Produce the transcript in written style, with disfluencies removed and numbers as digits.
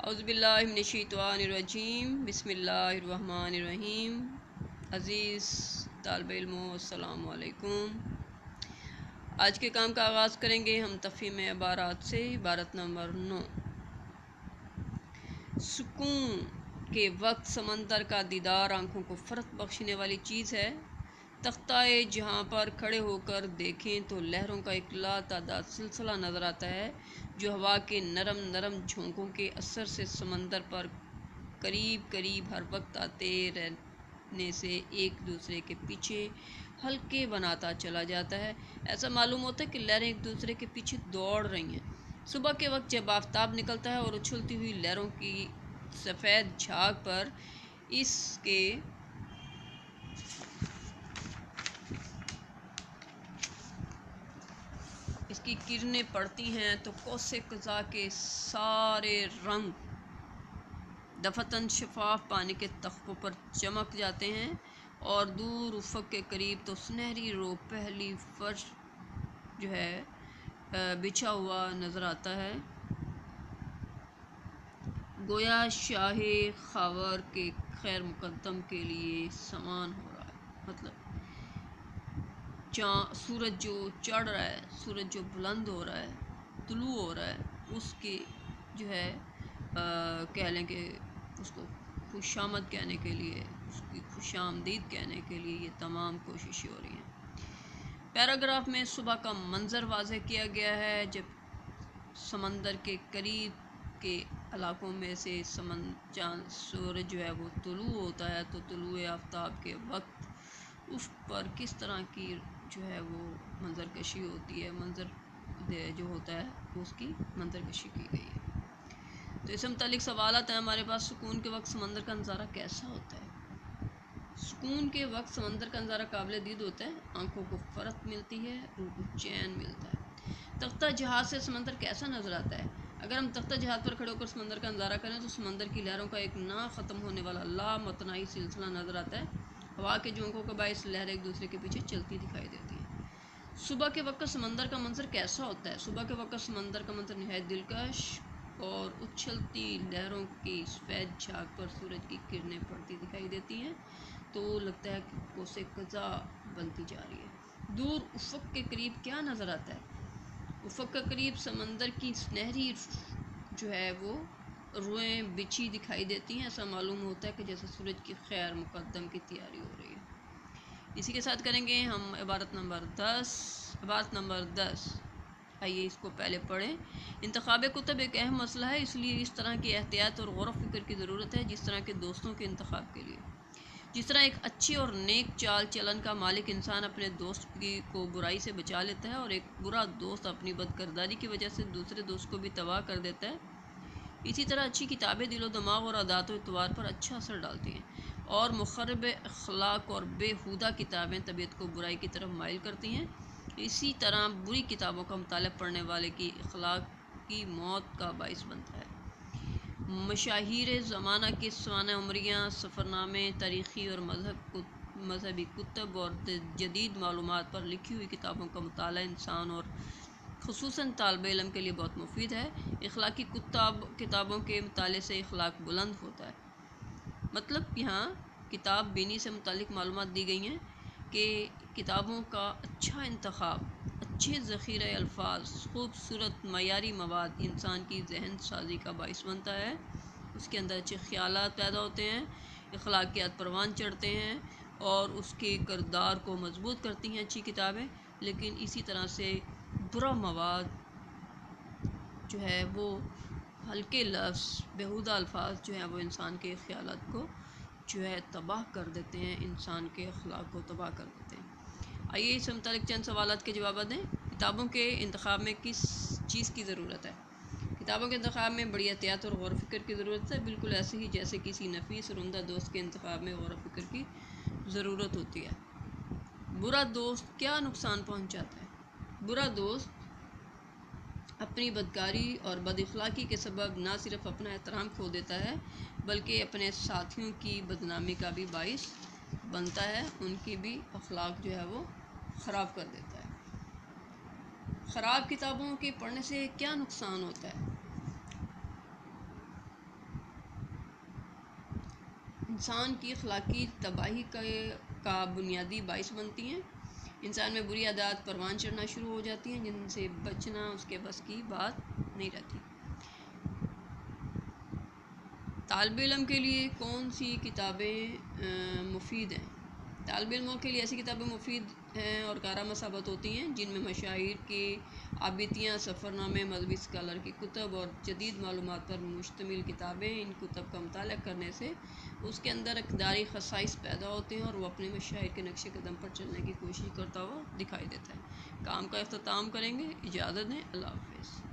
اعوذ باللہ من الشیطان الرجیم بسم اللہ الرحمن الرحیم۔ عزیز طالب علموں السلام علیکم۔ آج کے کام کا آغاز کریں گے ہم تفہیم عبارات سے۔ عبارت نمبر 9، سکون کے وقت سمندر کا دیدار آنکھوں کو فرحت بخشنے والی چیز ہے۔ تختہ جہاں پر کھڑے ہو کر دیکھیں تو لہروں کا ایک لاتعداد سلسلہ نظر آتا ہے جو ہوا کے نرم نرم جھونکوں کے اثر سے سمندر پر قریب قریب ہر وقت آتے رہنے سے ایک دوسرے کے پیچھے حلقے بناتا چلا جاتا ہے۔ ایسا معلوم ہوتا ہے کہ لہریں ایک دوسرے کے پیچھے دوڑ رہی ہیں۔ صبح کے وقت جب آفتاب نکلتا ہے اور اچھلتی ہوئی لہروں کی سفید جھاگ پر اس کی کرنیں پڑتی ہیں تو کوس قزح کے سارے رنگ دفتن شفاف پانی کے تخموں پر چمک جاتے ہیں اور دور افق کے قریب تو سنہری رو پہلی فرش جو ہے بچھا ہوا نظر آتا ہے، گویا شاہ خاور کے خیر مقدم کے لیے سامان ہو رہا ہے۔ مطلب سورج جو چڑھ رہا ہے، سورج جو بلند ہو رہا ہے، طلوع ہو رہا ہے، اس کی جو ہے کہہ لیں کہ اس کو خوش آمد کہنے کے لیے، اس کی خوش آمدید کہنے کے لیے یہ تمام کوششیں ہو رہی ہیں۔ پیراگراف میں صبح کا منظر واضح کیا گیا ہے جب سمندر کے قریب کے علاقوں میں سے سورج جو ہے وہ طلوع ہوتا ہے تو طلوع آفتاب کے وقت افق پر کس طرح کی جو ہے وہ منظر کشی ہوتی ہے، منظر جو ہوتا ہے اس کی منظر کشی کی گئی ہے۔ تو اس سے متعلق سوالات ہیں ہمارے پاس۔ سکون کے وقت سمندر کا نظارہ کیسا ہوتا ہے؟ سکون کے وقت سمندر کا نظارہ قابل دید ہوتا ہے، آنکھوں کو فرحت ملتی ہے، روح کو چین ملتا ہے۔ تختہ جہاز سے سمندر کیسا نظر آتا ہے؟ اگر ہم تختہ جہاز پر کھڑے ہو کر سمندر کا نظارہ کریں تو سمندر کی لہروں کا ایک نہ ختم ہونے والا لامتناہی سلسلہ نظر آتا ہے۔ ہوا کے جھونکوں کا باعث لہریں ایک دوسرے کے پیچھے چلتی دکھائی دیتی ہیں۔ صبح کے وقت سمندر کا منظر کیسا ہوتا ہے؟ صبح کے وقت سمندر کا منظر نہایت دلکش اور اچھلتی لہروں کی سفید جھاگ پر سورج کی کرنیں پڑتی دکھائی دیتی ہیں تو لگتا ہے کہ کوس قزح بنتی جا رہی ہے۔ دور افق کے قریب کیا نظر آتا ہے؟ افق کے قریب سمندر کی سنہری جو ہے وہ روئیں بچھی دکھائی دیتی ہیں۔ ایسا معلوم ہوتا ہے کہ جیسے سورج کی خیر مقدم کی تیاری ہو رہی ہے۔ اسی کے ساتھ کریں گے ہم عبارت نمبر 10۔ عبارت نمبر 10، آئیے اس کو پہلے پڑھیں۔ انتخاب کتب ایک اہم مسئلہ ہے، اس لیے اس طرح کی احتیاط اور غور و فکر کی ضرورت ہے جس طرح کے دوستوں کے انتخاب کے لیے۔ جس طرح ایک اچھی اور نیک چال چلن کا مالک انسان اپنے دوست کو برائی سے بچا لیتا ہے اور ایک برا دوست اپنی بد کرداری کی وجہ سے دوسرے دوست کو بھی تباہ کر دیتا ہے، اسی طرح اچھی کتابیں دل و دماغ اور عادات و اطوار پر اچھا اثر ڈالتی ہیں اور مخرب اخلاق اور بے ہودہ کتابیں طبیعت کو برائی کی طرف مائل کرتی ہیں۔ اسی طرح بری کتابوں کا مطالعہ پڑھنے والے کی اخلاق کی موت کا باعث بنتا ہے۔ مشاہیر زمانہ کی سوانح عمریاں، سفرنامے، تاریخی اور مذہبی کتب اور جدید معلومات پر لکھی ہوئی کتابوں کا مطالعہ انسان اور خصوصاً طالب علم کے لیے بہت مفید ہے۔ اخلاقی کتابوں کے مطالعے سے اخلاق بلند ہوتا ہے۔ مطلب یہاں کتاب بینی سے متعلق معلومات دی گئی ہیں کہ کتابوں کا اچھا انتخاب، اچھے ذخیرہ الفاظ، خوبصورت معیاری مواد انسان کی ذہن سازی کا باعث بنتا ہے، اس کے اندر اچھے خیالات پیدا ہوتے ہیں، اخلاقیات پروان چڑھتے ہیں اور اس کے کردار کو مضبوط کرتی ہیں اچھی کتابیں۔ لیکن اسی طرح سے برا مواد جو ہے وہ ہلکے لفظ، بیہودہ الفاظ جو ہیں وہ انسان کے خیالات کو جو ہے تباہ کر دیتے ہیں، انسان کے اخلاق کو تباہ کر دیتے ہیں۔ آئیے اس سے متعلق چند سوالات کے جوابات دیں۔ کتابوں کے انتخاب میں کس چیز کی ضرورت ہے؟ کتابوں کے انتخاب میں بڑی احتیاط اور غور و فکر کی ضرورت ہے، بالکل ایسے ہی جیسے کسی نفیس اور عمدہ دوست کے انتخاب میں غور و فکر کی ضرورت ہوتی ہے۔ برا دوست کیا نقصان پہنچاتا ہے؟ برا دوست اپنی بدکاری اور بد اخلاقی کے سبب نہ صرف اپنا احترام کھو دیتا ہے بلکہ اپنے ساتھیوں کی بدنامی کا بھی باعث بنتا ہے، ان کی بھی اخلاق جو ہے وہ خراب کر دیتا ہے۔ خراب کتابوں کے پڑھنے سے کیا نقصان ہوتا ہے؟ انسان کی اخلاقی تباہی کا بنیادی باعث بنتی ہیں۔ انسان میں بری عادات پروان چڑھنا شروع ہو جاتی ہیں جن سے بچنا اس کے بس کی بات نہیں رہتی۔ طالب علم کے لیے کون سی کتابیں مفید ہیں؟ طالب علموں کے لیے ایسی کتابیں مفید ہیں اور کارآمد ثابت ہوتی ہیں جن میں مشاہیر کی آبیتیاں، سفر نامے، مذہبی اسکالر کی کتب اور جدید معلومات پر مشتمل کتابیں۔ ان کتب کا مطالعہ کرنے سے اس کے اندر اقتداری خصائص پیدا ہوتے ہیں اور وہ اپنے مشاہیر کے نقش قدم پر چلنے کی کوشش کرتا ہوا دکھائی دیتا ہے۔ کام کا اختتام کریں گے، اجازت دیں، اللہ حافظ۔